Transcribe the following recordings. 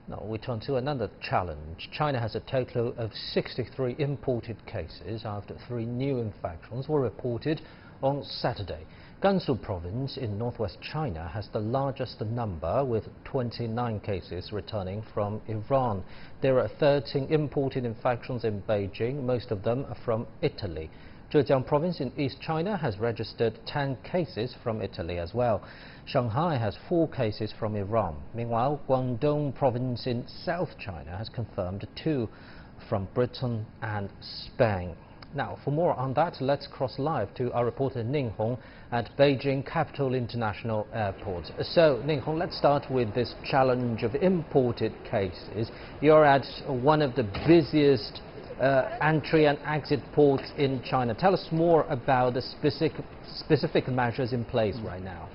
Now we turn to another challenge. China has a total of 63 imported cases after 3 new infections were reported on Saturday. Gansu province in northwest China has the largest number, with 29 cases returning from Iran. There are 13 imported infections in Beijing, most of them are from Italy. Zhejiang province in East China has registered 10 cases from Italy as well. Shanghai has 4 cases from Iran. Meanwhile, Guangdong province in South China has confirmed 2 from Britain and Spain. Now, for more on that, let's cross live to our reporter Ning Hong at Beijing Capital International Airport. So, Ning Hong, let's start with this challenge of imported cases. You're at one of the busiest entry and exit ports in China. Tell us more about the specific measures in place right now.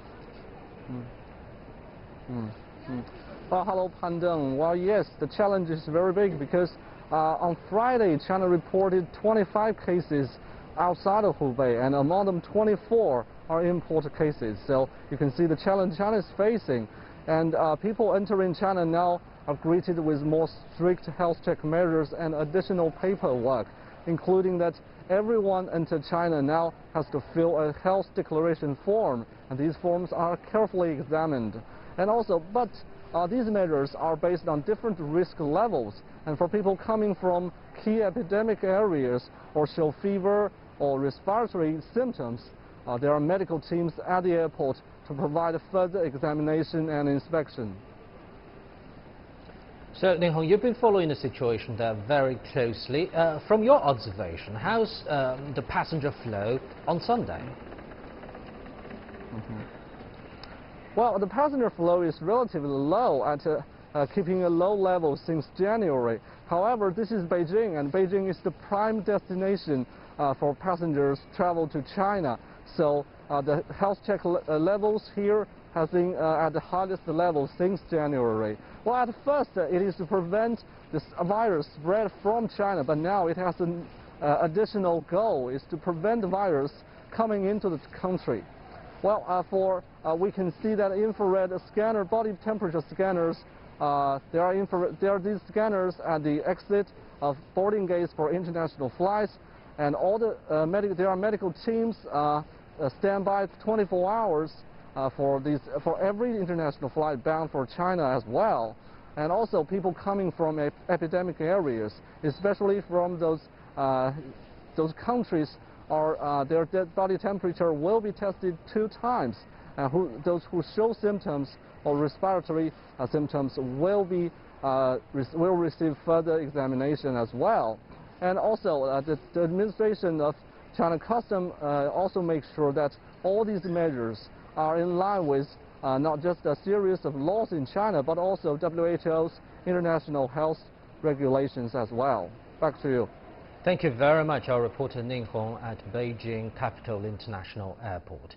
Well, hello, Pandeng. Well, yes, the challenge is very big because on Friday, China reported 25 cases outside of Hubei, and among them 24 are imported cases. So you can see the challenge China is facing. And people entering China now are greeted with more strict health check measures and additional paperwork, including that everyone entering China now has to fill a health declaration form, and these forms are carefully examined. And also, but these measures are based on different risk levels, and for people coming from key epidemic areas or show fever or respiratory symptoms, there are medical teams at the airport to provide further examination and inspection. So, Ning Hong, you've been following the situation there very closely. From your observation, how's the passenger flow on Sunday? Well, the passenger flow is relatively low, at keeping a low level since January. However, this is Beijing, and Beijing is the prime destination for passengers travel to China. So the health check levels here has been at the highest level since January. Well, at first it is to prevent this virus spread from China, but now it has an additional goal, is to prevent the virus coming into the country. Well, we can see that infrared scanner, body temperature scanners, there are these scanners at the exit of boarding gates for international flights, and all the there are medical teams stand by 24 hours for every international flight bound for China as well. And also people coming from epidemic areas, especially from those countries, their dead body temperature will be tested 2 times. Those who show symptoms or respiratory symptoms will receive further examination as well. And also the administration of China Customs also makes sure that all these measures are in line with not just a series of laws in China, but also WHO's international health regulations as well. Back to you. Thank you very much, our reporter Ning Hong at Beijing Capital International Airport.